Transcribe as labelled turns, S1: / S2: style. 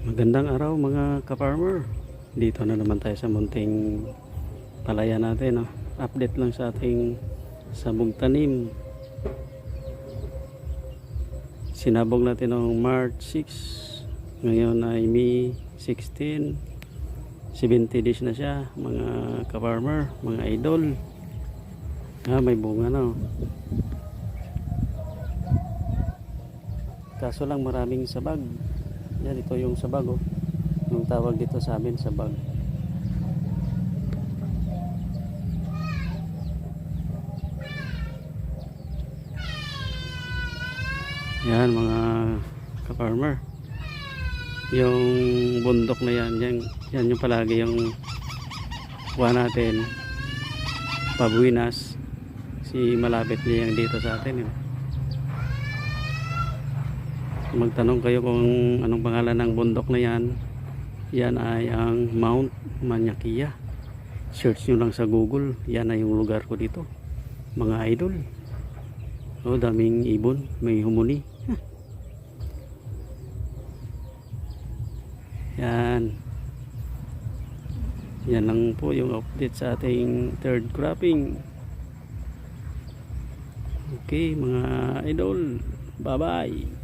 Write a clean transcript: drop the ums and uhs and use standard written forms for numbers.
S1: Magandang araw mga ka-farmer. Dito na naman tayo sa munting palaya natin, no? Update lang sa ating sabong tanim. Sinabog natin noong March 6. Ngayon ay May 16. 70 days na siya mga ka-farmer, mga idol. May bunga na, no? Kaso lang maraming sabag. Yan, ito yung sabag, oh. Yung tawag dito sa amin, sabag. Yan mga ka-farmer. Yung bundok na yan yung palagi yung kuha natin. Pabuinas. Si malapit niya yung dito sa atin, yun. Magtanong kayo kung anong pangalan ng bundok na yan. Yan ay ang Mount Manyakia. Search nyo lang sa Google. Yan ay yung lugar ko dito, mga idol. Daming ibon, may humuni. Yan lang po yung update sa ating third cropping. Okay mga idol, bye bye.